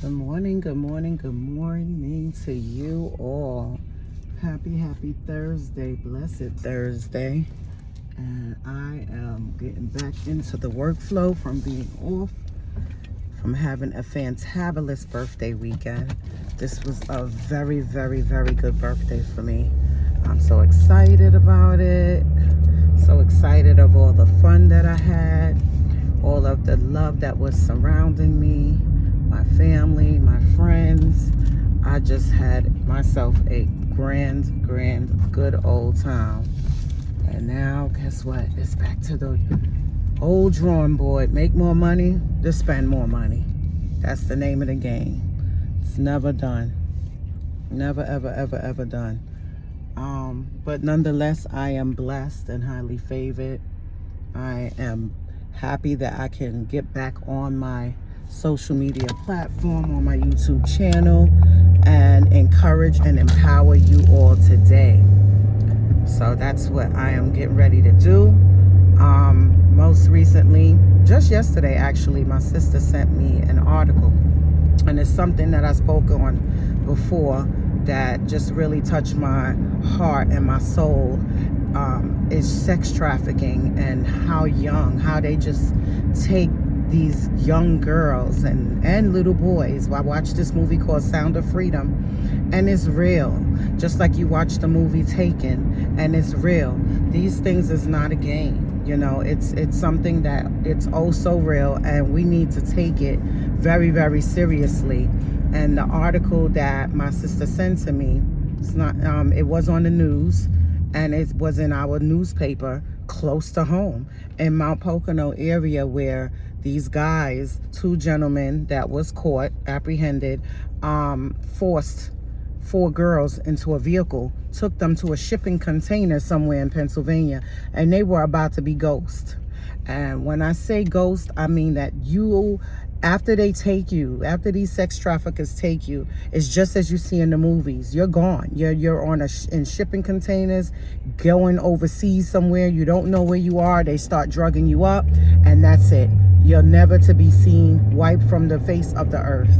Good morning, good morning, good morning to you all. Happy Thursday, blessed Thursday. And I am getting back into the workflow from being off, from having a fantabulous birthday weekend. This was a very good birthday for me. I'm so excited about it. So excited of all the fun that I had, all of the love that was surrounding me, my family, my friends. I just had myself a grand, good old time. And now, guess what? It's back to the old drawing board. Make more money to spend more money. That's the name of the game. It's never done. Never, ever done. But nonetheless, I am blessed and highly favored. I am happy that I can get back on my social media platform, on my YouTube channel, and encourage and empower you all today. So that's what I am getting ready to do. Most recently, just yesterday actually, my sister sent me an article, and it's something that I spoke on before that just really touched my heart and my soul. Is sex trafficking, and how they just take these young girls and little boys. I watched this movie called Sound of Freedom, and it's real. Just like you watch the movie Taken, and it's real. These things is not a game. You know, it's something that it's oh so real, and we need to take it very seriously. And the article that my sister sent to me, it's not it was on the news, and it was in our newspaper close to home in Mount Pocono area, where these guys, two gentlemen that was caught, apprehended, forced 4 girls into a vehicle, took them to a shipping container somewhere in Pennsylvania, and they were about to be ghost. And when I say ghost, I mean that after they take you, after these sex traffickers take you, it's just as you see in the movies. You're gone. You're on in shipping containers, going overseas somewhere. You don't know where you are. They start drugging you up, and that's it. You're never to be seen, wiped from the face of the earth.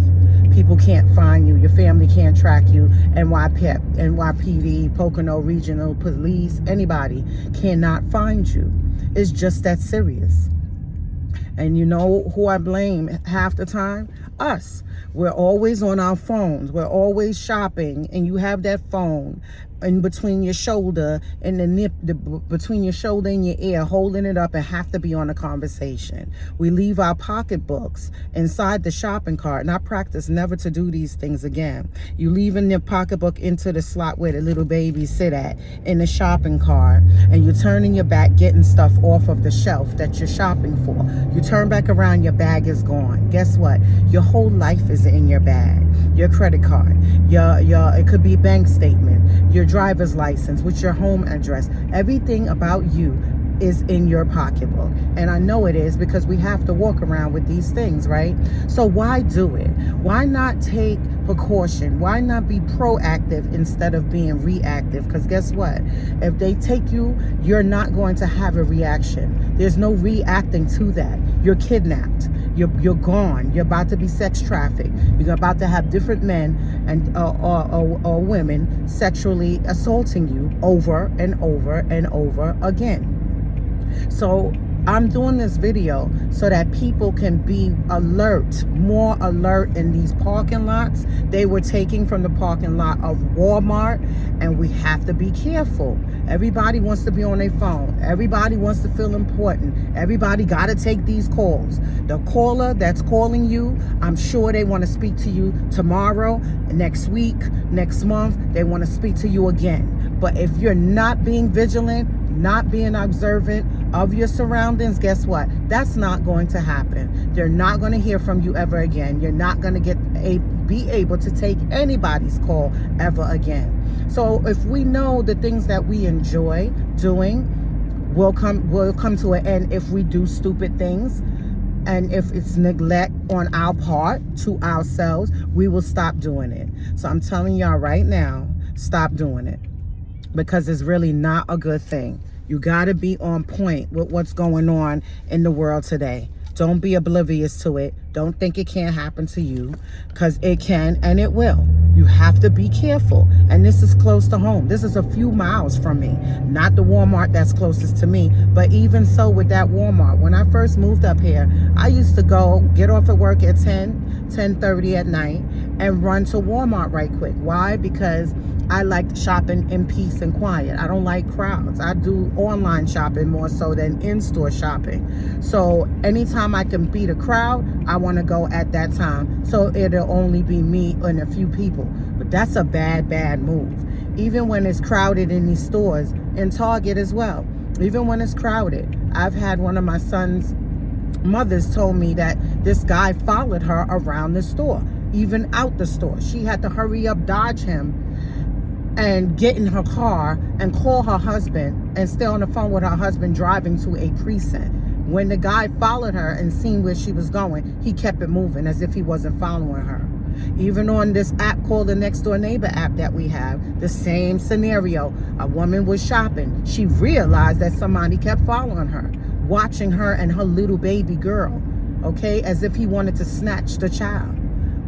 People can't find you. Your family can't track you. NYPD, Pocono Regional Police, anybody cannot find you. It's just that serious. And you know who I blame half the time? Us. We're always on our phones. We're always shopping, and you have that phone in between your shoulder and between your shoulder and your ear, holding it up, and have to be on a conversation. We leave our pocketbooks inside the shopping cart, and I practice never to do these things again. You leaving your pocketbook into the slot where the little babies sit at in the shopping cart, and you're turning your back, getting stuff off of the shelf that you're shopping for. You turn back around, your bag is gone. Guess what? Your whole life is in your bag. Your credit card, it could be bank statement, your driver's license with your home address. Everything about you is in your pocketbook. And I know it is, because we have to walk around with these things, right? So why do it? Why not take precaution? Why not be proactive instead of being reactive? Because guess what? If they take you, you're not going to have a reaction. There's no reacting to that. You're kidnapped. You're gone. You're about to be sex trafficked. You're about to have different men and or women sexually assaulting you over and over again. So I'm doing this video so that people can be more alert in these parking lots. They were taking from the parking lot of Walmart, and we have to be careful. Everybody wants to be on their phone. Everybody wants to feel important. Everybody got to take these calls. The caller that's calling you, I'm sure they want to speak to you tomorrow, next week, next month. They want to speak to you again. But if you're not being vigilant, not being observant of your surroundings, guess what? That's not going to happen. They're not going to hear from you ever again. You're not going to be able to take anybody's call ever again. So if we know the things that we enjoy doing will come to an end if we do stupid things, and if it's neglect on our part to ourselves, we will stop doing it. So I'm telling y'all right now, stop doing it, because it's really not a good thing. You got to be on point with what's going on in the world today. Don't be oblivious to it. Don't think it can't happen to you, because it can and it will. You have to be careful. And this is close to home. This is a few miles from me. Not the Walmart that's closest to me, but even so with that Walmart. When I first moved up here, I used to go get off at work at 10:30 at night and run to Walmart right quick. Why? Because I like shopping in peace and quiet. I don't like crowds. I do online shopping more so than in-store shopping. So anytime I can beat a crowd, I want to go at that time. So it'll only be me and a few people. But that's a bad move. Even when it's crowded in these stores, in Target as well. Even when it's crowded. I've had one of my son's mothers told me that this guy followed her around the store, even out the store. She had to hurry up, dodge him, and get in her car and call her husband and stay on the phone with her husband driving to a precinct. When the guy followed her and seen where she was going, he kept it moving as if he wasn't following her. Even on this app called the Next Door Neighbor app that we have, the same scenario. A woman was shopping. She realized that somebody kept following her, watching her and her little baby girl, okay, as if he wanted to snatch the child,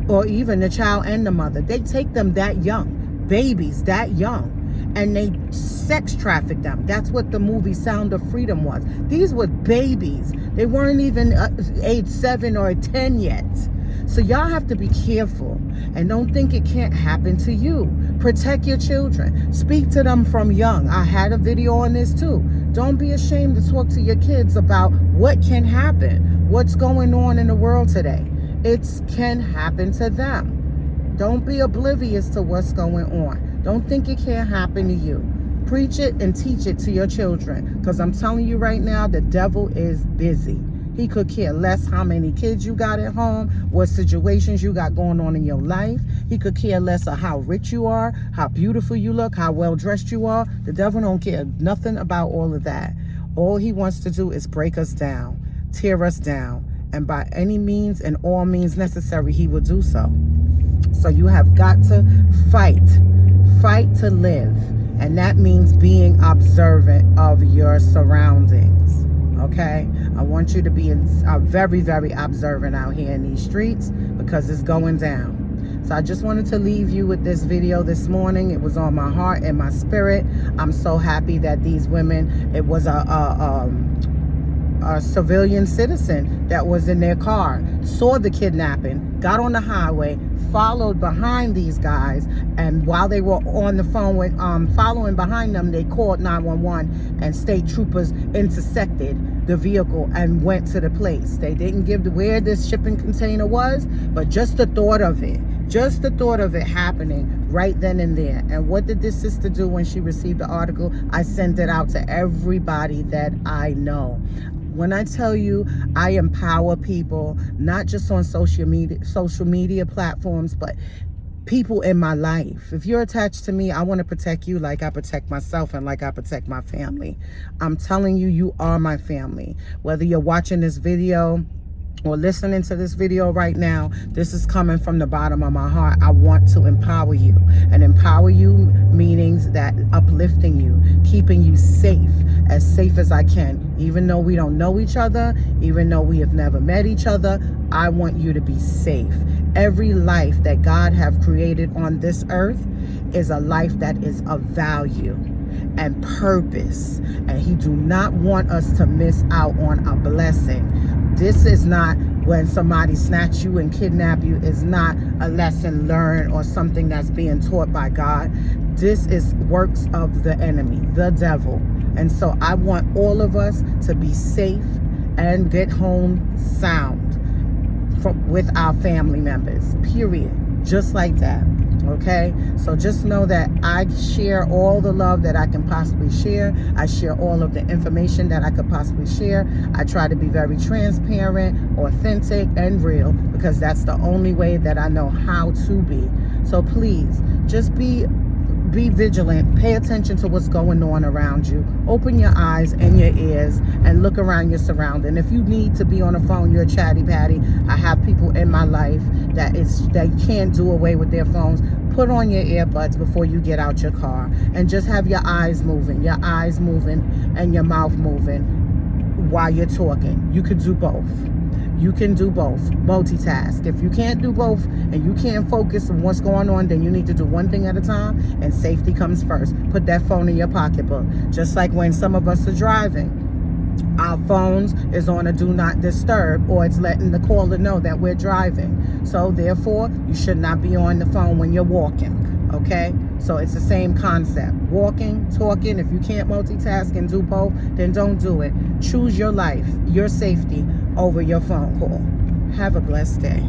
or even the child and the mother. They take them that young. Babies that young, and they sex traffic them. That's what the movie Sound of Freedom was. These were babies. They weren't even age 7 or 10 yet. So y'all have to be careful and don't think it can't happen to you. Protect your children. Speak to them from young. I had a video on this too. Don't be ashamed to talk to your kids about what can happen, what's going on in the world today. It can happen to them. Don't be oblivious to what's going on. Don't think it can't happen to you. Preach it and teach it to your children. Because I'm telling you right now, the devil is busy. He could care less how many kids you got at home, what situations you got going on in your life. He could care less of how rich you are, how beautiful you look, how well dressed you are. The devil don't care nothing about all of that. All he wants to do is break us down, tear us down. And by any means and all means necessary, he will do so. So you have got to fight to live. And that means being observant of your surroundings. Okay? I want you to be very, very observant out here in these streets, because it's going down. So I just wanted to leave you with this video this morning. It was on my heart and my spirit. I'm so happy that these women, it was a civilian citizen that was in their car, saw the kidnapping, got on the highway, followed behind these guys, and while they were on the phone with following behind them, they called 911, and state troopers intersected the vehicle and went to the place. They didn't give where this shipping container was, but just the thought of it happening right then and there. And what did this sister do when she received the article? I sent it out to everybody that I know. When I tell you I empower people, not just on social media platforms, but people in my life. If you're attached to me, I want to protect you like I protect myself and like I protect my family. I'm telling you, you are my family. Whether you're watching this video or listening to this video right now, this is coming from the bottom of my heart. I want to empower you. And empower you means that uplifting you, keeping you safe as I can. Even though we don't know each other, even though we have never met each other, I want you to be safe. Every life that God have created on this earth is a life that is of value and purpose. And he do not want us to miss out on a blessing. This is not when somebody snatch you and kidnap you, is not a lesson learned or something that's being taught by God. This is works of the enemy, the devil. And so I want all of us to be safe and get home sound with our family members, period. Just like that. Okay, so just know that I share all the love that I can possibly share. I share all of the information that I could possibly share. I try to be very transparent, authentic, and real, because that's the only way that I know how to be. So please, just be vigilant. Pay attention to what's going on around you. Open your eyes and your ears and look around your surrounding. If you need to be on the phone, you're a chatty patty. I have people in my life that can't do away with their phones. Put on your earbuds before you get out your car and just have your eyes moving and your mouth moving while you're talking. You could do both. you can do both. Multitask. If you can't do both and you can't focus on what's going on, then you need to do one thing at a time, and safety comes first. Put that phone in your pocketbook. Just like when some of us are driving, our phones is on a do not disturb, or it's letting the caller know that we're driving. So therefore, you should not be on the phone when you're walking. Okay? So it's the same concept. Walking, talking. If you can't multitask and do both, then don't do it. Choose your life, your safety over your phone call. Have a blessed day.